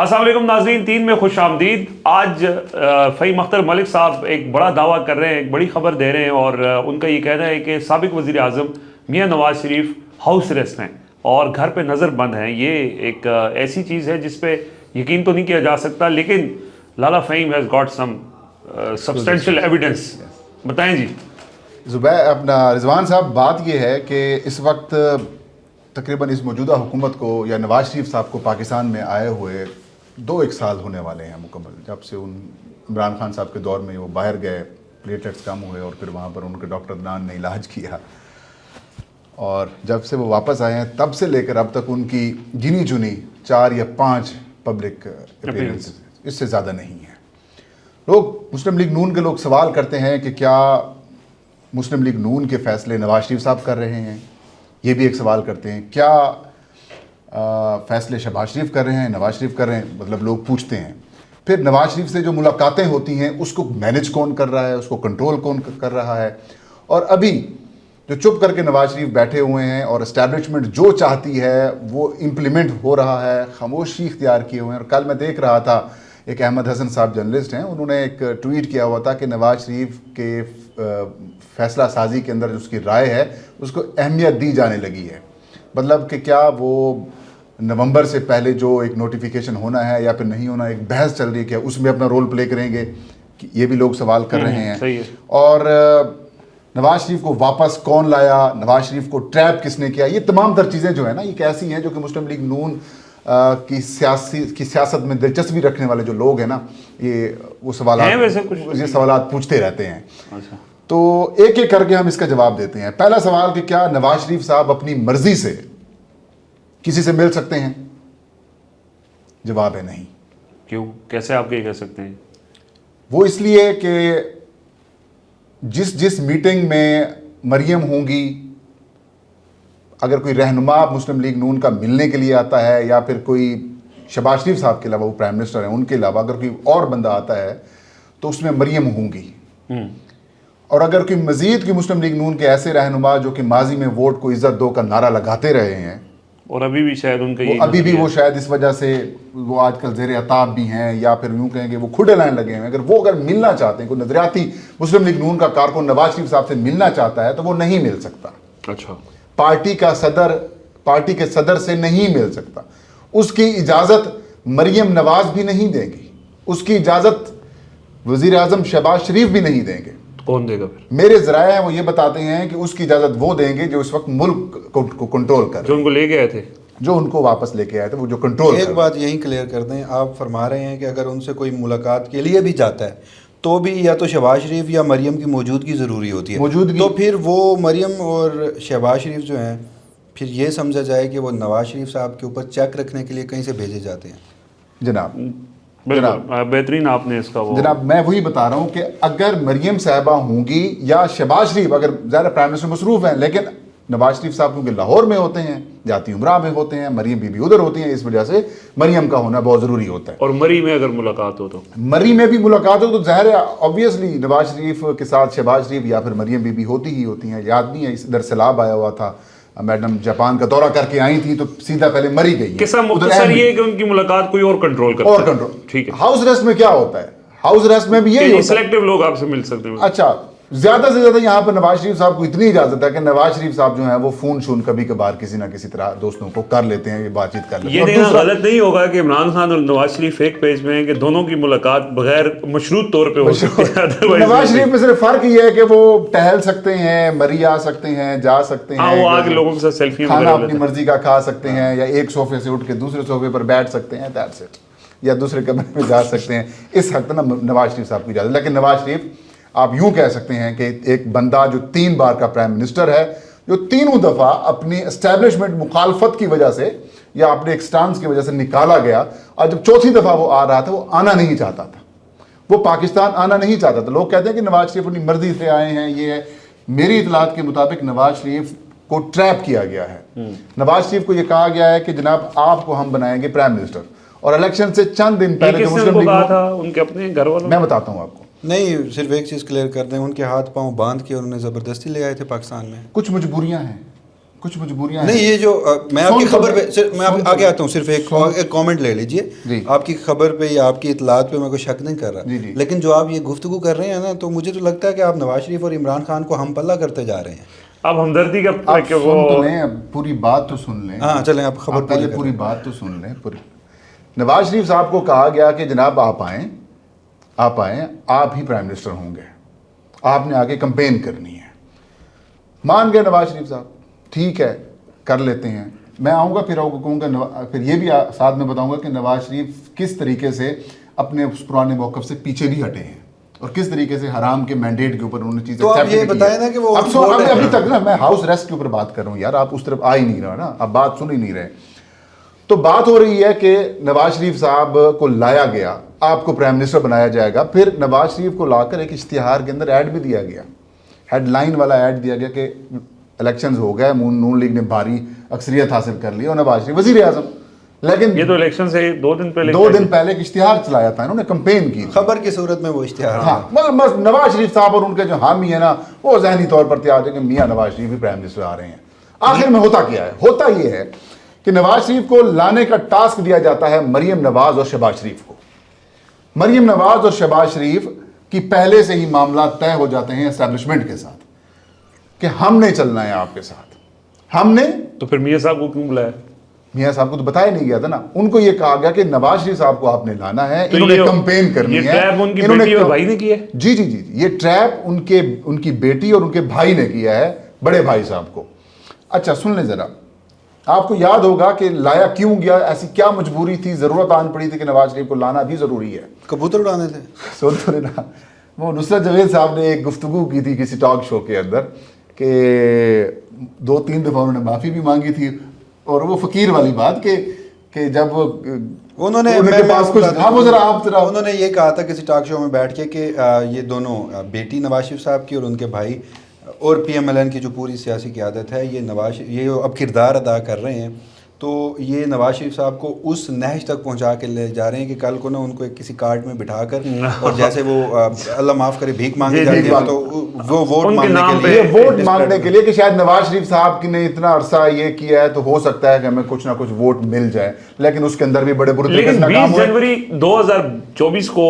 السلام علیکم ناظرین، 3 میں خوش آمدید۔ آج فہیم اختر ملک صاحب ایک بڑا دعویٰ کر رہے ہیں، ایک بڑی خبر دے رہے ہیں، اور ان کا یہ کہنا ہے کہ سابق وزیر اعظم میاں نواز شریف ہاؤس اریسٹ ہیں اور گھر پہ نظر بند ہیں۔ یہ ایک ایسی چیز ہے جس پہ یقین تو نہیں کیا جا سکتا، لیکن Lala Faheem has got some substantial evidence. بتائیں جی رضوان صاحب، بات یہ ہے کہ اس وقت تقریباً اس موجودہ حکومت کو یا نواز شریف صاحب کو پاکستان میں آئے ہوئے 2-1 سال ہونے والے ہیں مکمل، جب سے عمران خان صاحب کے دور میں وہ باہر گئے، پلیٹلیٹس کم ہوئے اور پھر وہاں پر ان کے ڈاکٹر عدنان نے علاج کیا، اور جب سے وہ واپس آئے ہیں تب سے لے کر اب تک ان کی گنی چنی 4 یا 5 پبلک اپیرنس، اس سے زیادہ نہیں ہے۔ لوگ مسلم لیگ نون کے لوگ سوال کرتے ہیں کہ کیا مسلم لیگ نون کے فیصلے نواز شریف صاحب کر رہے ہیں؟ یہ بھی ایک سوال کرتے ہیں، کیا فیصلے شہباز شریف کر رہے ہیں، نواز شریف کر رہے ہیں؟ مطلب لوگ پوچھتے ہیں۔ پھر نواز شریف سے جو ملاقاتیں ہوتی ہیں اس کو مینیج کون کر رہا ہے، اس کو کنٹرول کون کر رہا ہے؟ اور ابھی جو چپ کر کے نواز شریف بیٹھے ہوئے ہیں اور اسٹیبلشمنٹ جو چاہتی ہے وہ امپلیمنٹ ہو رہا ہے، خاموشی اختیار کیے ہوئے ہیں۔ اور کل میں دیکھ رہا تھا، ایک احمد حسن صاحب جرنلسٹ ہیں، انہوں نے ایک ٹویٹ کیا ہوا تھا کہ نواز شریف کے فیصلہ سازی کے اندر جو اس کی رائے ہے اس کو اہمیت دی جانے لگی ہے۔ مطلب کہ کیا وہ نومبر سے پہلے جو ایک نوٹیفیکیشن ہونا ہے یا پھر نہیں ہونا، ایک بحث چل رہی ہے، کیا اس میں اپنا رول پلے کریں گے؟ یہ بھی لوگ سوال کر رہے ہیں۔ اور نواز شریف کو واپس کون لایا، نواز شریف کو ٹریپ کس نے کیا؟ یہ تمام تر چیزیں جو ہیں نا، یہ ایسی ہیں جو کہ مسلم لیگ نون کی سیاست میں دلچسپی رکھنے والے جو لوگ ہیں نا، وہ سوالات پوچھتے رہتے ہیں۔ تو ایک ایک کر کے ہم اس کا جواب دیتے ہیں۔ پہلا سوال کہ کیا نواز شریف صاحب اپنی مرضی سے کسی سے مل سکتے ہیں؟ جواب ہے نہیں۔ کیوں؟ کیسے آپ یہ کہہ سکتے ہیں؟ وہ اس لیے کہ جس میٹنگ میں مریم ہوں گی، اگر کوئی رہنما مسلم لیگ نون کا ملنے کے لیے آتا ہے، یا پھر کوئی شہباز شریف صاحب کے علاوہ، وہ پرائم منسٹر ہیں، ان کے علاوہ اگر کوئی اور بندہ آتا ہے تو اس میں مریم ہوں گی۔ اور اگر کوئی مزید کی مسلم لیگ نون کے ایسے رہنما جو کہ ماضی میں ووٹ کو عزت دو کا نعرہ لگاتے رہے ہیں، اور ابھی بھی شاید ان کا ابھی بھی وہ شاید اس وجہ سے وہ آج کل زیر عتاب بھی ہیں، یا پھر یوں کہیں کہ وہ کھڑے لائن لگے ہیں، اگر ملنا چاہتے ہیں، کوئی نظریاتی مسلم لیگ نون کا کارکن نواز شریف صاحب سے ملنا چاہتا ہے تو وہ نہیں مل سکتا۔ اچھا، پارٹی کے صدر سے نہیں مل سکتا۔ اس کی اجازت مریم نواز بھی نہیں دیں گی، اس کی اجازت وزیر اعظم شہباز شریف بھی نہیں دیں گے۔ کون دے گا پھر؟ میرے ذرائع ہیں وہ یہ بتاتے ہیں کہ اس کی اجازت وہ دیں گے جو اس وقت ملک کو کنٹرول کر رہے ہیں، جو ان کو لے کے آئے تھے، جو ان کو واپس لے کے آئے تھے، وہ جو کنٹرول۔ ایک بات یہی کلیئر کر دیں، آپ فرما رہے ہیں کہ اگر ان سے کوئی ملاقات کے لیے بھی جاتا ہے تو بھی یا تو شہباز شریف یا مریم کی موجودگی ضروری ہوتی ہے، تو پھر وہ مریم اور شہباز شریف جو ہیں، پھر یہ سمجھا جائے کہ وہ نواز شریف صاحب کے اوپر چیک رکھنے کے لیے کہیں سے بھیجے جاتے ہیں۔ جناب بہترین آپ نے اس کا جناب میں وہی بتا رہا ہوں کہ اگر مریم صاحبہ ہوں گی یا شہباز شریف، اگر ظاہر پرائم منسٹر مصروف ہیں، لیکن نواز شریف صاحب کیونکہ لاہور میں ہوتے ہیں، جاتی عمرہ میں ہوتے ہیں، مریم بی بی ادھر ہوتی ہیں، اس وجہ سے مریم کا ہونا بہت ضروری ہوتا ہے۔ اور مری میں اگر ملاقات ہو تو مری میں بھی ملاقات ہو تو ظاہر ہے آبویسلی نواز شریف کے ساتھ شہباز شریف یا پھر مریم بی بی ہوتی ہی ہوتی ہیں۔ یاد نہیں ہے ادھر سیلاب آیا ہوا تھا، میڈم جاپان کا دورہ کر کے آئی تھی تو سیدھا پہلے مری گئی۔ قصہ مختصر یہ ہے کہ ان کی ملاقات کوئی اور کنٹرول کرتا ہے، اور کنٹرول ٹھیک ہے۔ ہاؤس ریسٹ میں کیا ہوتا ہے؟ ہاؤس ریسٹ میں بھی یہی ہوتا ہے، سلیکٹیو لوگ آپ سے مل سکتے ہیں۔ اچھا، زیادہ سے زیادہ یہاں پر نواز شریف صاحب کو اتنی اجازت ہے کہ نواز شریف صاحب جو ہیں وہ فون کبھی کبھار کسی نہ کسی طرح دوستوں کو کر لیتے ہیں، یہ بات چیت کر لیتے ہیں۔ یہ دیکھنا غلط نہیں ہوگا کہ عمران خان اور نواز شریف ایک پیج میں ہیں کہ دونوں کی ملاقات بغیر مشروط طور پہ ہو سکتی ہے۔ نواز شریف میں صرف فرق یہ ہے کہ وہ ٹہل سکتے ہیں، مری آ سکتے ہیں، جا سکتے ہیں، وہ آگے لوگوں کے ساتھ سیلفی کھانا اپنی مرضی کا کھا سکتے ہیں، یا ایک صوفے سے اٹھ کے دوسرے صوفے پر بیٹھ سکتے ہیں، دیٹس اٹ، یا دوسرے کمرے میں جا سکتے ہیں۔ اس حد تک نواز شریف صاحب کی اجازت۔ لیکن نواز شریف آپ یوں کہہ سکتے ہیں کہ ایک بندہ جو 3 بار کا پرائم منسٹر ہے، جو تینوں دفعہ اپنی اسٹیبلشمنٹ مخالفت کی وجہ سے یا اپنے ایک سٹانس کی وجہ سے نکالا گیا، اور جب چوتھی دفعہ وہ آ رہا تھا وہ آنا نہیں چاہتا تھا، وہ پاکستان آنا نہیں چاہتا تھا۔ لوگ کہتے ہیں کہ نواز شریف اپنی مرضی سے آئے ہیں، یہ ہے۔ میری اطلاعات کے مطابق نواز شریف کو ٹریپ کیا گیا ہے۔ نواز شریف کو یہ کہا گیا ہے کہ جناب آپ کو ہم بنائیں گے پرائم منسٹر، اور الیکشن سے چند دن پہلے مسلم لیگ تھا ان کے اپنے گھر والوں، میں بتاتا ہوں آپ کو۔ نہیں، صرف ایک چیز کلیئر کر دیں، ان کے ہاتھ پاؤں باندھ کے انہوں نے زبردستی لے آئے تھے پاکستان میں۔ کچھ مجبوریاں ہیں، کچھ مجبوریاں نہیں یہ جو میں آپ کی خبر پہ میں آگے آتا ہوں, صرف ایک کامنٹ لے لیجئے. آپ کی خبر پہ یا آپ کی اطلاعات پہ میں کوئی شک نہیں کر رہا, لیکن جو آپ یہ گفتگو کر رہے ہیں نا, تو مجھے تو لگتا ہے کہ آپ نواز شریف اور عمران خان کو ہم پلہ کرتے جا رہے ہیں. اب ہمدردی کا پوری بات تو سن لیں. ہاں چلیں آپ خبر پہلے پوری بات تو سن لیں. نواز شریف صاحب کو کہا گیا کہ جناب آپ آئیں, آپ ہی پرائم منسٹر ہوں گے, آپ نے آگے کمپین کرنی ہے. مان گئے نواز شریف صاحب, ٹھیک ہے کر لیتے ہیں. میں آؤں گا پھر کہوں گا, پھر یہ بھی ساتھ میں بتاؤں گا کہ نواز شریف کس طریقے سے اپنے اس پرانے موقف سے پیچھے بھی ہٹے ہیں اور کس طریقے سے حرام کے مینڈیٹ کے اوپر انہوں نے چیزیں ایکسیپٹ کی. تو آپ یہ بتائیں نا کہ وہ ابھی تک نا میں ہاؤس ریسٹ کے اوپر بات کر رہا ہوں یار, آپ اس طرف آ ہی نہیں رہا نا, آپ بات سن ہی نہیں رہے. تو بات ہو رہی ہے کہ نواز شریف صاحب کو لایا گیا, آپ کو پرائم منسٹر بنایا جائے گا. پھر نواز شریف کو لا کر ایک اشتہار کے اندر ایڈ بھی دیا گیا, ہیڈ لائن والا ایڈ دیا گیا کہ الیکشنز ہو گئے, نون لیگ نے بھاری اکثریت حاصل کر لی اور نواز شریف وزیر اعظم. لیکن یہ تو الیکشن سے 2 دن پہلے ایک اشتہار چلایا تھا, انہوں نے کمپین کی خبر کی صورت میں وہ اشتہار. ہاں بس نواز شریف صاحب اور ان کے جو حامی ہیں نا, وہ ذہنی طور پر تیار ہے کہ میاں نواز شریف بھی پرائم منسٹر آ رہے ہیں. آخر میں ہوتا کیا ہے؟ ہوتا یہ ہے کہ نواز شریف کو لانے کا ٹاسک دیا جاتا ہے مریم نواز اور شہباز شریف کو. مریم نواز اور شہباز شریف کی پہلے سے ہی معاملات طے ہو جاتے ہیں اسٹیبلشمنٹ کے ساتھ کہ ہم نے چلنا ہے آپ کے ساتھ, ہم نے. تو پھر میاں صاحب کو کیوں بلایا؟ میاں صاحب کو تو بتایا نہیں گیا تھا نا, ان کو یہ کہا گیا کہ نواز شریف صاحب کو آپ نے لانا ہے, انہوں نے کمپین کرنی ہے. یہ ٹریپ ان کی بیٹی اور بھائی نے کیا ہے. جی جی جی, یہ ٹریپ ان کی بیٹی اور ان کے بھائی نے کیا ہے, بڑے بھائی صاحب کو. اچھا سن لیں ذرا, آپ کو یاد ہوگا کہ لایا کیوں گیا, ایسی کیا مجبوری تھی, ضرورت آن پڑی تھی کہ نواز شریف کو لانا بھی ضروری ہے. کبوتر اڑانے تھے. سن تو نا, وہ نصرت جاوید صاحب نے ایک گفتگو کی تھی کسی ٹاک شو کے اندر کہ 2-3 دفعہ انہوں نے معافی بھی مانگی تھی, اور وہ فقیر والی بات کہ جب انہوں نے انہوں نے یہ کہا تھا کسی ٹاک شو میں بیٹھ کے کہ یہ دونوں بیٹی نواز شریف صاحب کی اور ان کے بھائی اور پی ایم ایل این کی جو پوری سیاسی قیادت ہے, یہ اب کردار ادا کر رہے ہیں, تو یہ نواز شریف صاحب کو اس نہج تک پہنچا کے لے جا رہے ہیں کہ کل کو نا ان کو ایک کسی کارٹ میں بٹھا کر, اور جیسے وہ اللہ معاف کرے بھیک مانگی جاتی ہے, تو وہ ووٹ مانگنے کے لیے کہ شاید نواز شریف صاحب نے اتنا عرصہ یہ کیا ہے تو ہو سکتا ہے کہ ہمیں کچھ نہ کچھ ووٹ مل جائے, لیکن اس کے اندر بھی بڑے برے طریقے سے ناکام ہوئے. 20 جنوری 2024 کو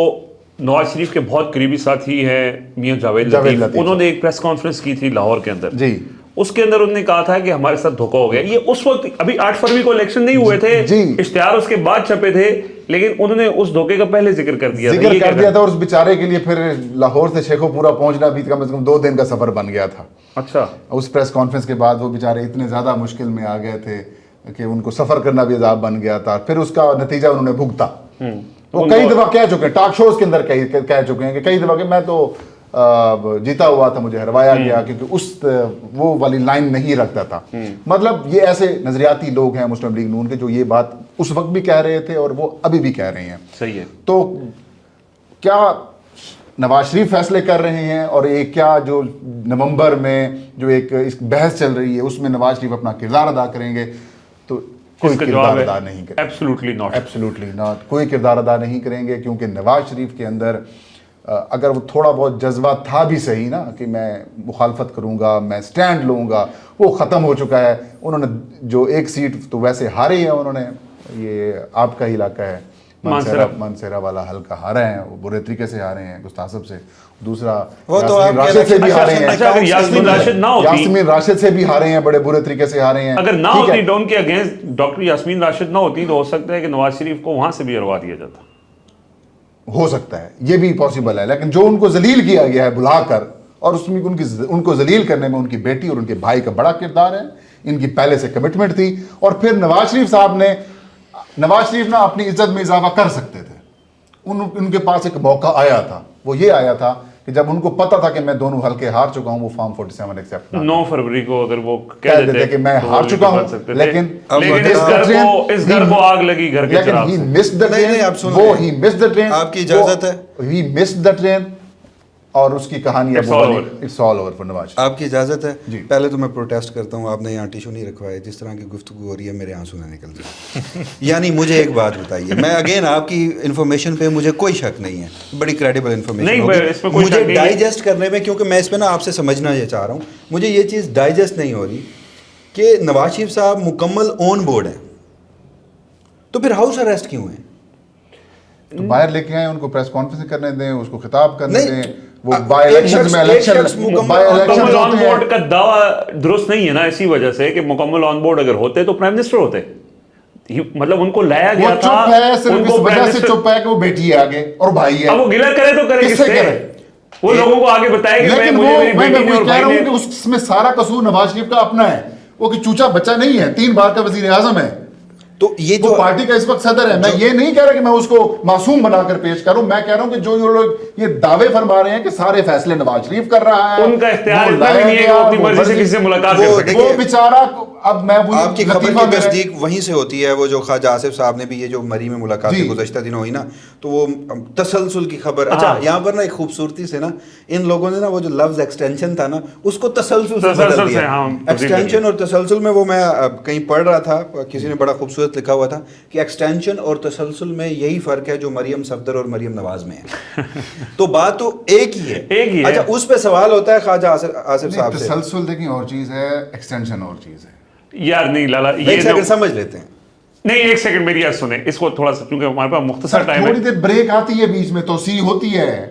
نواز شریف کے بہت قریبی ساتھی ہیں میاں جاوید لطیف, انہوں نے ایک پریس کانفرنس کی تھی لاہور کے اندر. جی, اس کے اندر انہوں نے کہا تھا کہ ہمارے ساتھ دھوکہ ہو گیا. یہ اس وقت ابھی 8 فروری کو الیکشن نہیں ہوئے تھے, اشتہار اس کے بعد چھپے تھے, لیکن انہوں نے اس دھوکے کا پہلے ذکر کر دیا تھا. اور اس بیچارے کے لیے پھر لاہور سے شیخو پورا پہنچنا بھی کم از کم 2 دن کا سفر بن گیا تھا. اچھا, اس پریس کانفرنس کے بعد وہ بیچارے اتنے زیادہ مشکل میں آ گئے تھے کہ ان کو سفر کرنا بھی عذاب بن گیا تھا. پھر اس کا نتیجہ انہوں نے بھگتا. وہ کئی دفعہ کہہ چکے ہیں, ٹاک شوز کے اندر کہہ چکے ہیں کہ کئی دفعہ کہ میں تو جیتا ہوا تھا, مجھے ہروایا گیا, کیونکہ وہ والی لائن نہیں رکھتا تھا. مطلب یہ ایسے نظریاتی لوگ ہیں مسلم لیگ نون کے جو یہ بات اس وقت بھی کہہ رہے تھے اور وہ ابھی بھی کہہ رہے ہیں. صحیح ہے. تو کیا نواز شریف فیصلے کر رہے ہیں, اور ایک کیا جو نومبر میں جو ایک بحث چل رہی ہے اس میں نواز شریف اپنا کردار ادا کریں گے, تو کوئی کردار ادا نہیں کریں گے. ایبسلیوٹلی ناٹ, کوئی کردار ادا نہیں کریں گے, کیونکہ نواز شریف کے اندر اگر وہ تھوڑا بہت جذبہ تھا بھی صحیح نا کہ میں مخالفت کروں گا, میں سٹینڈ لوں گا, وہ ختم ہو چکا ہے. انہوں نے جو 1 سیٹ تو ویسے ہارے ہیں, انہوں نے یہ آپ کا علاقہ ہے مانسیرا والا حلقہ ہارے ہیں, وہ برے طریقے سے ہارے ہیں گستاخب سے. دوسرا راشد سے بھی ہارے ہیں, یاسمین راشد سے بھی ہارے ہیں, بڑے برے طریقے سے ہارے ہیں. اگر نہ ہوتی ڈون کے اگینسٹ ڈاکٹر یاسمین راشد نہ ہوتی تو ہو سکتا ہے کہ نواز شریف کو وہاں سے بھی ہروا دیا جاتا. ہو سکتا ہے, یہ بھی پاسبل ہے. لیکن جو ان کو ذلیل کیا گیا ہے بلا کر, اور اس میں ان کو ذلیل کرنے میں ان کی بیٹی اور ان کے بھائی کا بڑا کردار ہے. ان کی پہلے سے کمٹمنٹ تھی, اور پھر نواز شریف نا اپنی عزت میں اضافہ کر سکتے تھے. ان کے پاس ایک موقع آیا تھا, وہ یہ آیا تھا کہ جب ان کو پتا تھا کہ میں دونوں حلقے ہار چکا ہوں, وہ فارم 47 ایکسیپٹ 9 فروری کو اگر وہ کہہ دیتے کہ میں ہار چکا ہوں, لیکن اس گھر کو آگ لگی گھر کے چراغ سے. آپ کی اجازت ہے, he missed the train, اور اس کی کہانی it's all over for نواز. آپ کی اجازت ہے, پہلے تو میں پروٹیسٹ کرتا ہوں, آپ نے یہاں ٹیشو نہیں رکھوائے, جس طرح کی گفتگو ہو رہی ہے میرے آنسو نہ نکل جائے. یعنی مجھے ایک بات بتائیے, میں اگین آپ کی انفارمیشن پہ مجھے کوئی شک نہیں ہے, بڑی کریڈیبل انفارمیشن ہوگی, مجھے ڈائجسٹ کرنے میں, کیونکہ میں اس پہ نا آپ سے سمجھنا یہ چاہ رہا ہوں, مجھے یہ چیز ڈائجسٹ نہیں ہو رہی کہ نواز شریف صاحب مکمل آن بورڈ ہیں تو پھر ہاؤس اریسٹ کیوں ہیں؟ تو باہر لے کے آئے ان کو پریس کانفرنس کرنے دیں, اس کو خطاب کرنے نہیں, دیں. وہ بائی الیکشن میں مکمل آن بورڈ کا دعویٰ درست نہیں ہے نا, اسی وجہ سے کہ مکمل آن بورڈ اگر ہوتے تو پرائم منسٹر ہوتے. مطلب ان کو لایا گیا تھا, چپ ہے صرف اس وجہ سے چپ ہے کہ وہ بیٹی ہے آگے اور بھائی ہے. اب وہ گلہ کرے تو کرے کس سے؟ وہ لوگوں کو آگے بتائے کہ لیکن میں کہہ رہا ہوں کہ اس میں سارا قصور نواز شریف کا اپنا ہے. وہ کہ چوچا بچہ نہیں ہے, 3 بار کا وزیر اعظم ہے, تو یہ جو پارٹی کا اس وقت صدر ہے. میں یہ نہیں کہہ رہا کہ میں اس کو معصوم بنا کر پیش کروں, میں کہہ رہا ہوں کہ جو لوگ یہ دعوے فرما رہے ہیں کہ سارے فیصلے نواز شریف کر رہا ہے, ان کا اختیار اتنا بھی نہیں ہے کہ وہ اپنی مرضی سے کسی سے ملاقات کر سکے. وہ بیچارہ, اب میں آپ کی خبر کی تصدیق وہیں سے ہوتی ہے. وہ جو خواجہ آصف صاحب نے بھی یہ جو مری میں ملاقات گزشتہ دنوں ہوئی نا, تو وہ تسلسل کی خبر. اچھا یہاں پر نا ایک خوبصورتی سے نا ان لوگوں نے نا وہ جو لفظ ایکسٹینشن تھا نا اس کو تسلسل سے بدل دیا. ایکسٹینشن اور تسلسل میں وہ میں کہیں پڑھ رہا تھا, کسی نے بڑا خوبصورت لکھا ہوا تھا کہ ایکسٹینشن اور تسلسل میں یہی فرق ہے جو مریم صفدر اور مریم نواز میں ہے. تو بات تو ایک ہی ہے. اچھا اس پہ سوال ہوتا ہے خواجہ آصف صاحب سے. تسلسل دیکھیں اور چیز ہے, ایکسٹینشن اور چیز ہے یار. نہیں لالا, ایک سیکنڈ سمجھ لیتے ہیں. نہیں ایک سیکنڈ میری بات سنیں, اس کو تھوڑا سا, کیونکہ ہمارے پاس مختصر ٹائم ہے. تھوڑی دیر بریک آتی ہے بیچ میں, توسیع ہوتی ہے,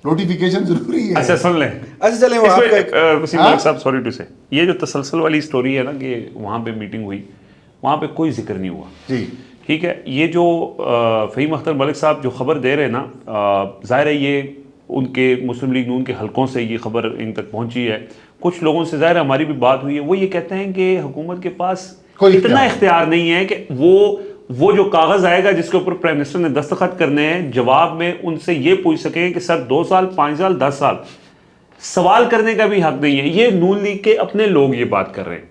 نوٹیفیکیشن ضروری ہے. اچھا سن لیں. اچھا چلیں وہ آپ کا وسیم ملک صاحب, سوری ٹو سے, یہ جو تسلسل والی سٹوری ہے نا کہ وہاں پہ میٹنگ ہوئی, وہاں پہ کوئی ذکر نہیں ہوا. جی ٹھیک ہے. یہ جو فہیم اختر ملک صاحب جو خبر دے رہے ہیں نا, ظاہر ہے یہ ان کے مسلم لیگ نون کے حلقوں سے یہ خبر ان تک پہنچی ہے. کچھ لوگوں سے ظاہر ہماری بھی بات ہوئی ہے, وہ یہ کہتے ہیں کہ حکومت کے پاس اتنا اختیار نہیں ہے کہ وہ جو کاغذ آئے گا جس کے اوپر پرائم منسٹر نے دستخط کرنے ہیں, جواب میں ان سے یہ پوچھ سکیں کہ سر 2 سال 5 سال 10 سال سوال کرنے کا بھی حق نہیں ہے. یہ نون لیگ کے اپنے لوگ یہ بات کر رہے ہیں.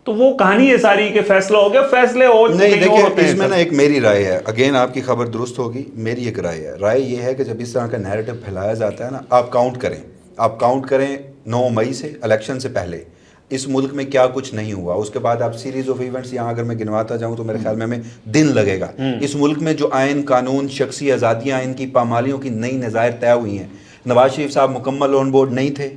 تو وہ کہانی ہے ساری کہ فیصلہ ہو گیا, فیصلے ہو نہیں. دیکھیں اس میں نا ایک میری رائے ہے, اگین آپ کی خبر درست ہوگی, میری ایک رائے ہے. رائے یہ ہے کہ جب اس طرح کا نیریٹو پھیلایا جاتا ہے نا, آپ کاؤنٹ کریں 9 مئی سے الیکشن سے پہلے اس ملک میں کیا کچھ نہیں ہوا. اس کے بعد آپ سیریز آف ایونٹس یہاں اگر میں گنواتا جاؤں تو میرے خیال میں ہمیں دن لگے گا. اس ملک میں جو آئین قانون شخصی آزادیاں ان کی پامالیوں کی نئی نظائر طے ہوئی ہیں. نواز شریف صاحب مکمل آن بورڈ نہیں تھے,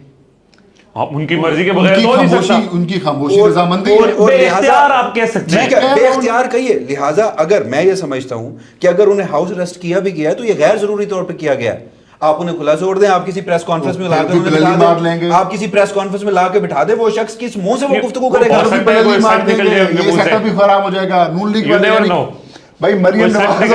ان کی مرضی کے بغیر تو نہیں سکتا. ان کی خاموشی رضامندی اور بے اختیار آپ کہہ سکتے ہیں, بے اختیار کہیے. لہٰذا اگر میں یہ سمجھتا ہوں کہ اگر انہیں ہاؤس اریسٹ کیا بھی گیا ہے تو یہ غیر ضروری طور پہ کیا گیا ہے. آپ انہیں کھلا چھوڑ دیں, آپ کسی پریس کانفرنس میں لا کے آپ کسی پریس کانفرنس میں لا کے بٹھا دیں, وہ شخص کس منہ سے وہ گفتگو کرے گا. یہ سیٹ اپ بھی خراب ہو جائے گا. نون لیگ بھائی مریم نواز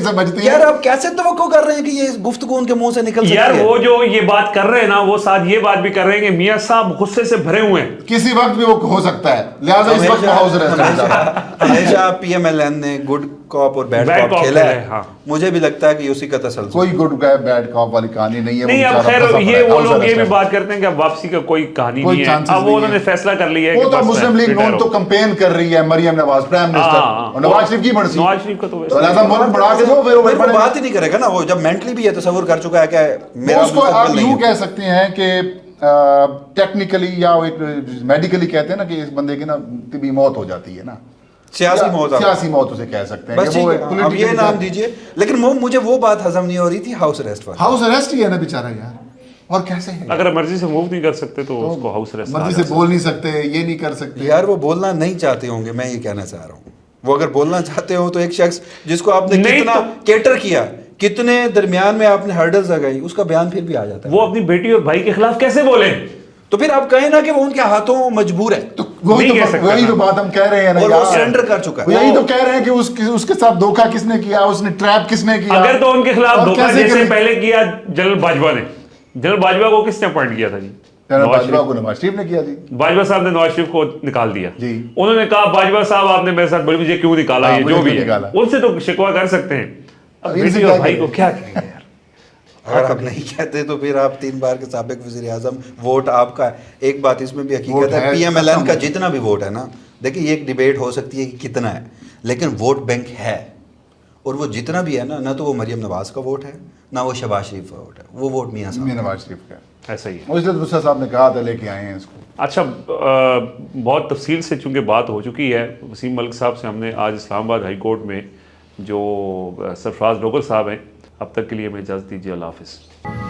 سمجھتے ہیں یار, آپ کیسے توقع کر رہے ہیں کہ یہ گفتگو ان کے منہ سے نکل سکتی ہے؟ یار وہ جو یہ بات کر رہے ہیں نا, وہ ساتھ یہ بات بھی کر رہے ہیں کہ میاں صاحب غصے سے بھرے ہوئے ہیں, کسی وقت بھی وہ ہو سکتا ہے, لہٰذا اس وقت ہاؤس اریسٹ. ہمیشہ پی ایم ایل این نے گڈ کاپ اور بیڈ کاپ کھیلا ہے. مجھے بھی لگتا ہے کہ اسی کا تسلسل. کوئی گڈ بیڈ کاپ والی کہانی نہیں ہے. نہیں اب خیر یہ وہ لوگ یہ بھی بات کرتے ہیں کہ اب واپسی کا کوئی کہانی نہیں ہے. اب وہ انہوں نے فیصلہ کر لیا ہے. وہ تو مسلم لیگ نون تو کمپین کر رہی ہے مریم نواز پرائم منسٹر, اور نواز شریف کی مرضی. نواز شریف کا تو لہٰذا ملک بڑھا کے دو, وہ بات ہی نہیں کرے گا نا. وہ جب مینٹلی بھی یہ تصور کر چکا ہے کہ میرا اس کو آپ یوں کہہ سکتے ہیں کہ ٹیکنیکلی یا میڈیکلی کہتے ہیں نا کہ اس بندے کی نا طبی موت ہو جاتی ہے نا, سیاسی موت اسے کہہ سکتے ہیں. بس اب یہ نام دیجئے. لیکن مجھے وہ بات ہضم نہیں ہو رہی تھی ہاؤس اریسٹ والی. ہاؤس اریسٹ ہی ہے نا بیچارہ یار, اور کیسے ہے؟ اگر مرضی سے موو نہیں کر سکتے تو اس کو ہاؤس اریسٹ. مرضی سے بول نہیں سکتے, یہ نہیں کر سکتے. یار وہ بولنا نہیں چاہتے ہوں گے, میں یہ کہنا چاہ رہا ہوں. وہ اگر بولنا چاہتے ہو تو ایک شخص جس کو آپ نے کتنا کیٹر کیا, کتنے درمیان میں آپ نے ہرڈلز لگائی, اس کا بیان پھر بھی آ جاتا ہے. وہ اپنی بیٹی اور بھائی کے خلاف کیسے بولے؟ تو پھر آپ کہیں نا کہ وہ ان کے ہاتھوں مجبور ہے. تو وہی تو بات ہم کہہ رہے ہیں نا, اور وہ سرنڈر کر چکا ہے. یہی تو کہہ رہے ہیں کہ اس کے ساتھ دھوکہ کس نے کیا, اس نے ٹریپ کس نے کیا. اگر تو ان کے خلاف دھوکہ جیسے پہلے کیا جنرل باجوہ نے, جنرل باجوہ کو کس نے اپوائنٹ کیا تھا؟ جی باجوہ کو نواز شریف نے کیا. جی باجوہ صاحب نے نواز شریف کو نکال دیا. جی انہوں نے کہا باجوہ صاحب آپ نے میرے ساتھ بڑی مجھے کیوں نکالا, یہ جو بھی ہے ان سے تو شکوہ کر سکتے ہیں. اب بیٹی اور بھائی کو کیا کہیں گے یار. اگر آپ نہیں کہتے تو پھر آپ 3 بار کے سابق وزیر اعظم, ووٹ آپ کا. ایک بات اس میں بھی حقیقت ہے, پی ایم ایل این کا جتنا بھی ووٹ ہے نا, دیکھیں یہ ایک ڈیبیٹ ہو سکتی ہے کہ کتنا ہے, لیکن ووٹ بینک ہے. اور وہ جتنا بھی ہے نا, نہ تو وہ مریم نواز کا ووٹ ہے, نہ وہ شہباز شریف کا ووٹ ہے, وہ ووٹ میاں صاحب نواز شریف کا. ایسا ہی ہے. مجھے دوسرا صاحب نے کہا تھا لے کے آئے ہیں اس کو. اچھا بہت تفصیل سے چونکہ بات ہو چکی ہے, وسیم ملک صاحب سے ہم نے آج اسلام آباد ہائی کورٹ میں جو سرفراز لوگل صاحب ہیں, اب تک کے لیے ہمیں اجازت دیجیے. اللہ حافظ.